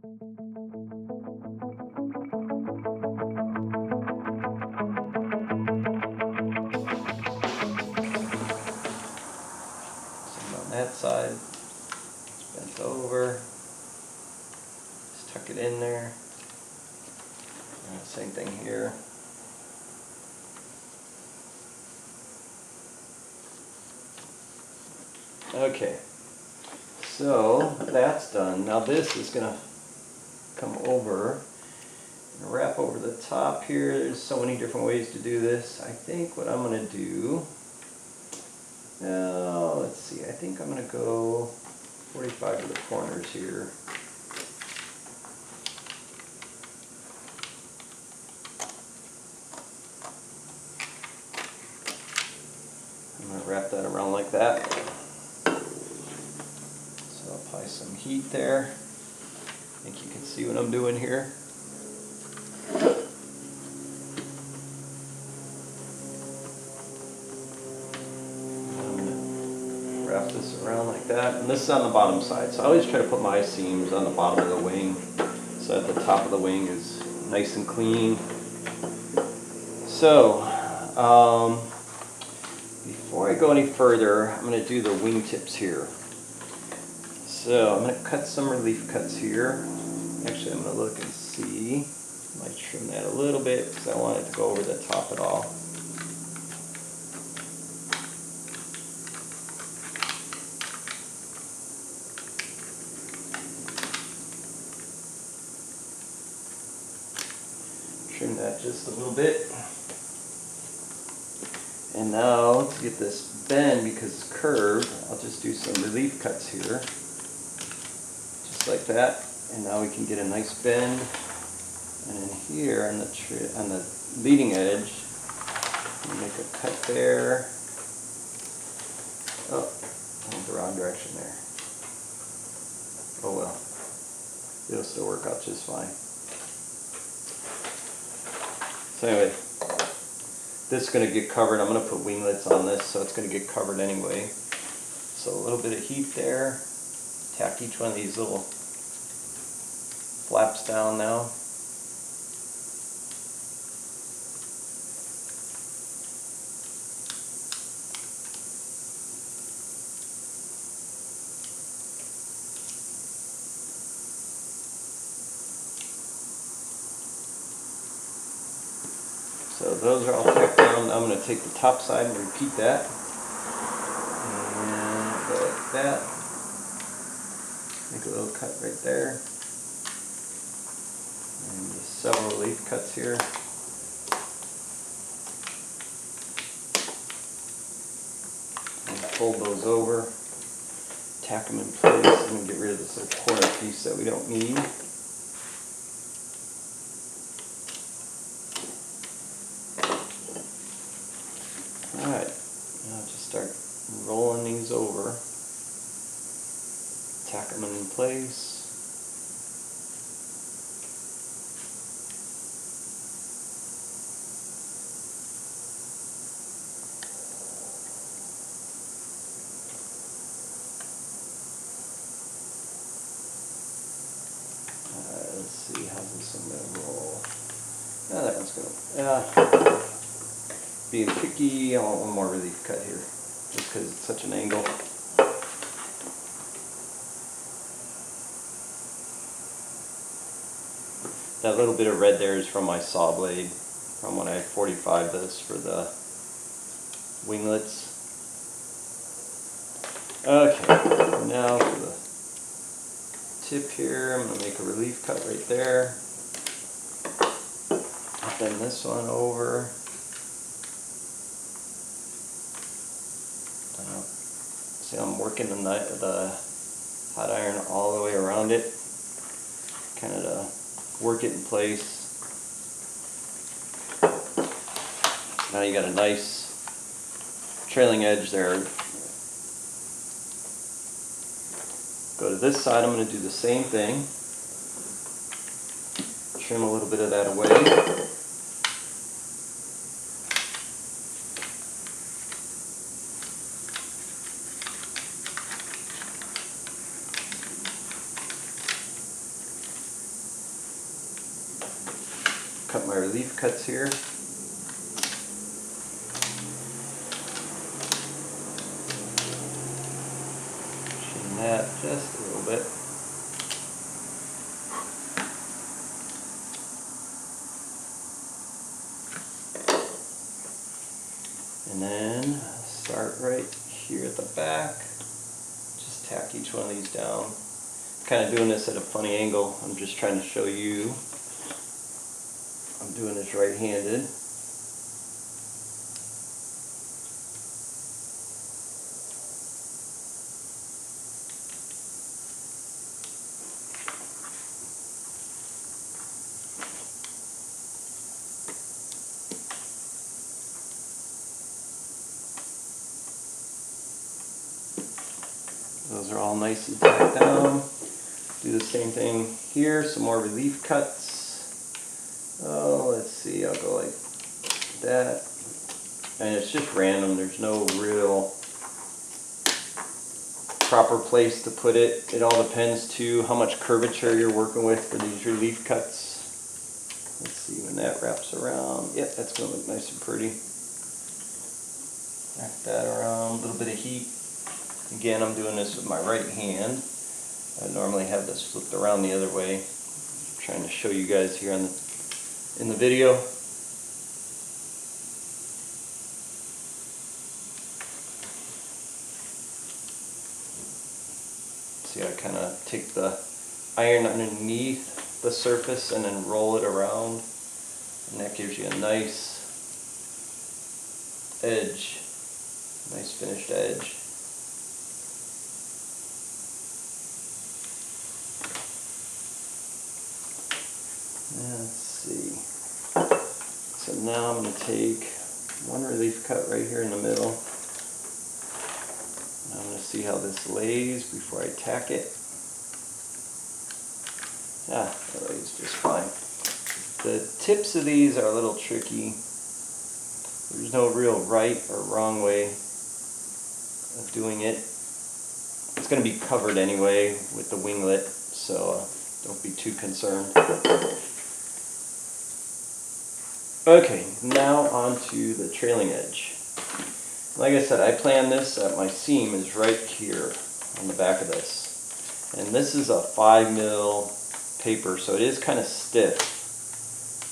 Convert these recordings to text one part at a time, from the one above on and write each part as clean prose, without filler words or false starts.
On that side, it's bent over. Just tuck it in there. And same thing here. Okay, so that's done. Now this is going to come over and wrap over the top here. There's so many different ways to do this. I think what I'm going to do, now let's see, I think I'm going to go 45 to the corners here. I'm going to wrap that around like that. So I'll apply some heat there. I think you can see what I'm doing here. I'm going to wrap this around like that. And this is on the bottom side. So I always try to put my seams on the bottom of the wing so that the top of the wing is nice and clean. So, before I go any further, I'm going to do the wing tips here. So I'm going to cut some relief cuts here. Actually, I'm going to look and see. I might trim that a little bit because I want it to go over the top at all. Trim that just a little bit. And now to get this bend, because it's curved, I'll just do some relief cuts here. Just like that. And now we can get a nice bend. And in here on the leading edge, make a cut there. Oh, I went the wrong direction there. Oh well. It'll still work out just fine. So anyway, this is going to get covered. I'm going to put winglets on this, so it's going to get covered anyway. So a little bit of heat there. Tack each one of these little flaps down now. So those are all tacked down. I'm going to take the top side and repeat that. And go like that. Make a little cut right there. And just several relief cuts here. And fold those over. Tack them in place and get rid of this little corner piece that we don't need. Alright, now just start rolling these over, tack them in place. Let's see, how's this one going to roll? Yeah, that one's going to, being picky, I want one more relief cut here, just because it's such an angle. That little bit of red there is from my saw blade, from when I 45'd this for the winglets. Okay, now for the tip here, I'm going to make a relief cut right there. Bend this one over. See, I'm working the hot iron all the way around it, kind of to work it in place. Now you got a nice trailing edge there. Go to this side, I'm going to do the same thing. Trim a little bit of that away. cut my relief cuts here. Pushing that just a little bit. And then start right here at the back. Just tack each one of these down. Kind of doing this at a funny angle. I'm just trying to show you. I'm doing this right-handed. Those are all nice and tacked down. Do the same thing here, some more relief cuts. Oh, let's see, I'll go like that. And it's just random, there's no real proper place to put it. It all depends too how much curvature you're working with for these relief cuts. Let's see when that wraps around. Yep, that's gonna look nice and pretty. Wrap that around, a little bit of heat. Again, I'm doing this with my right hand. I normally have this flipped around the other way. I'm trying to show you guys here in the video. See, I kind of take the iron underneath the surface and then roll it around, and that gives you a nice edge, nice finished edge. Let's see. So now I'm going to take one relief cut right here in the middle. And I'm going to see how this lays before I tack it. Ah, that lays just fine. The tips of these are a little tricky. There's no real right or wrong way of doing it. It's going to be covered anyway with the winglet, so don't be too concerned. Okay, now on to the trailing edge. Like I said, I planned this that my seam is right here on the back of this. And this is a 5mm paper, so it is kind of stiff.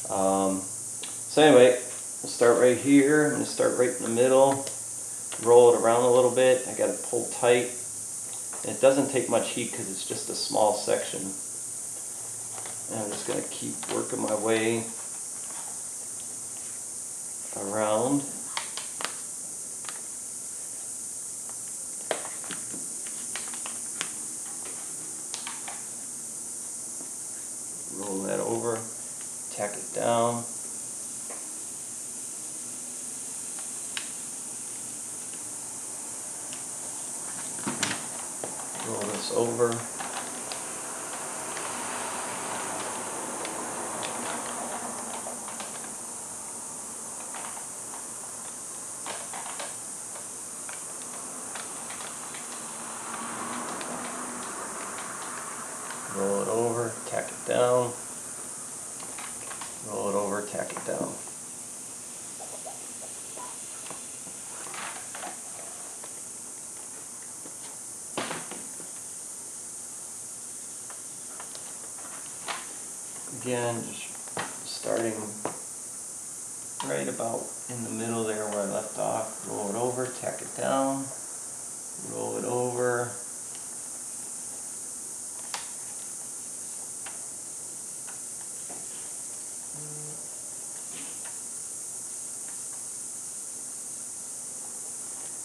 So anyway, we'll start right here. I'm going to start right in the middle, roll it around a little bit. I got to pull tight. And it doesn't take much heat because it's just a small section. And I'm just going to keep working my way around. Roll that over, tack it down. Roll this over. Roll it over, tack it down. Roll it over, tack it down. Again, just starting right about in the middle there where I left off. Roll it over, tack it down. Roll it over.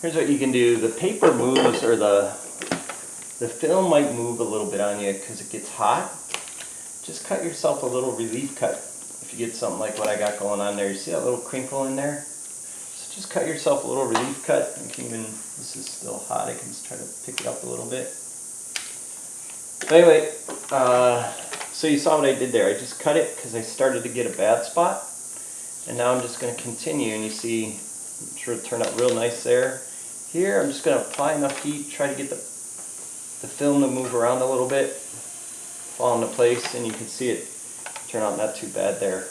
Here's what you can do. The paper moves, or the film might move a little bit on you because it gets hot. Just cut yourself a little relief cut. If you get something like what I got going on there, you see that little crinkle in there? So just cut yourself a little relief cut. You can even, this is still hot, I can just try to pick it up a little bit. But anyway, so you saw what I did there. I just cut it because I started to get a bad spot. And now I'm just going to continue, and you see, I'm sure it turned out real nice there. Here, I'm just going to apply enough heat, try to get the film to move around a little bit, fall into place, and you can see it turn out not too bad there.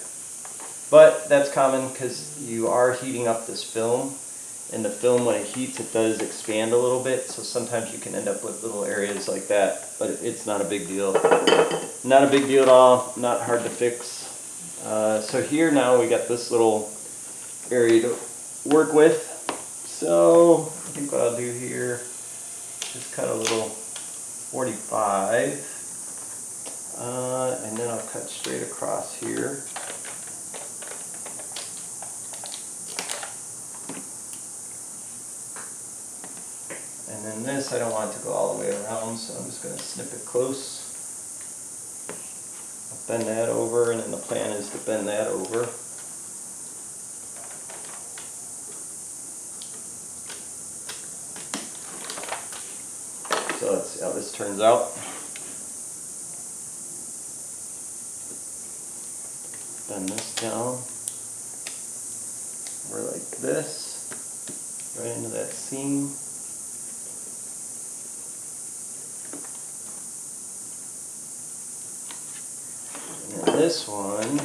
But that's common because you are heating up this film, and the film, when it heats, it does expand a little bit, so sometimes you can end up with little areas like that, but it's not a big deal. Not a big deal at all, not hard to fix. So here now we got this little area to work with. So I think what I'll do here, just cut a little 45, and then I'll cut straight across here. And then this, I don't want it to go all the way around, so I'm just going to snip it close. I'll bend that over, and then the plan is to bend that over. So let's see how this turns out. Bend this down over like this, right into that seam. This one,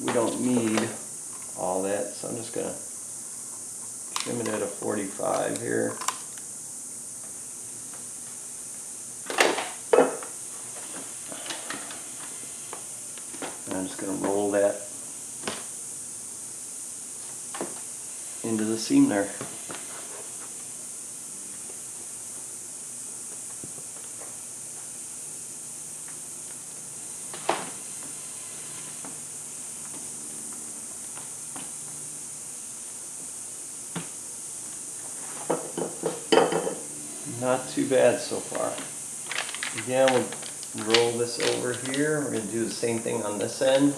we don't need all that, so I'm just going to trim it at a 45 here. And I'm just going to roll that into the seam there. Not too bad so far. Again, we'll roll this over here. We're going to do the same thing on this end.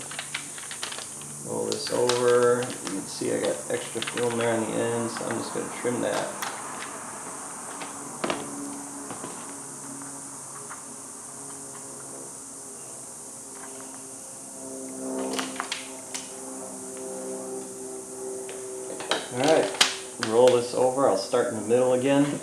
Roll this over. You can see I got extra film there on the end, so I'm just going to trim that. Alright, roll this over. I'll start in the middle again.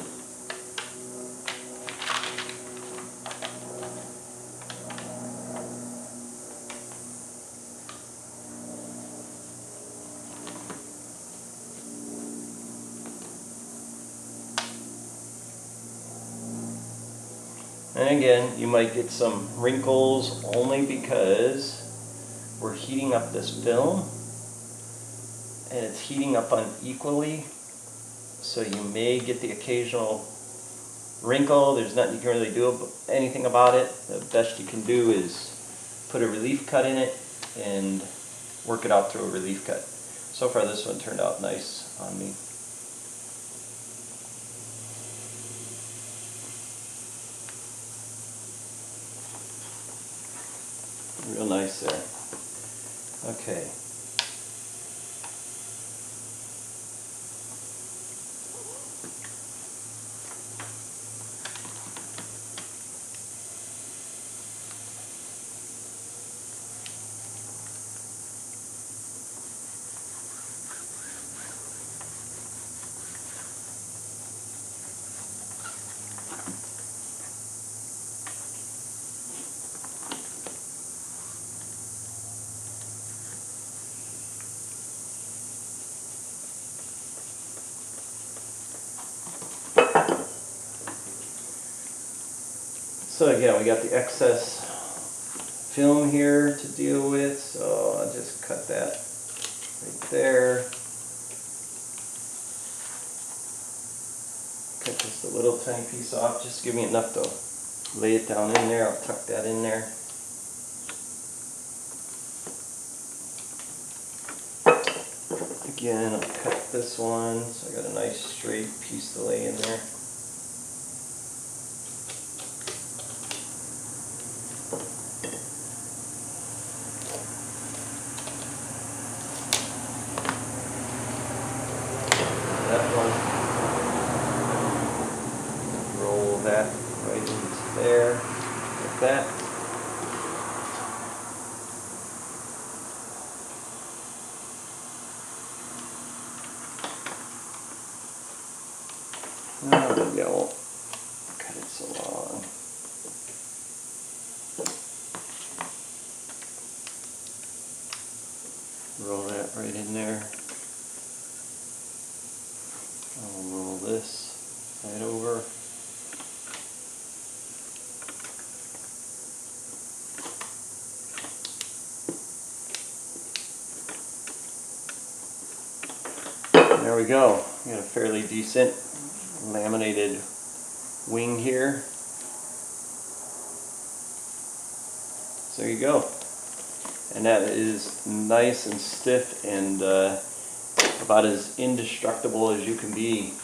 And again, you might get some wrinkles only because we're heating up this film and it's heating up unequally, so you may get the occasional wrinkle. There's nothing you can really do anything about it. The best you can do is put a relief cut in it and work it out through a relief cut. So far this one turned out nice on me. Real nice there. Okay. So again, we got the excess film here to deal with, so I'll just cut that right there. Cut just a little tiny piece off, just give me enough to lay it down in there. I'll tuck that in there. Again, I'll cut this one, so I got a nice straight piece to lay in there. That right into there, like that. Oh, maybe I won't cut it so long. Roll that right in there. I'll roll this right over. There we go. We got a fairly decent laminated wing here. So there you go. And that is nice and stiff and about as indestructible as you can be.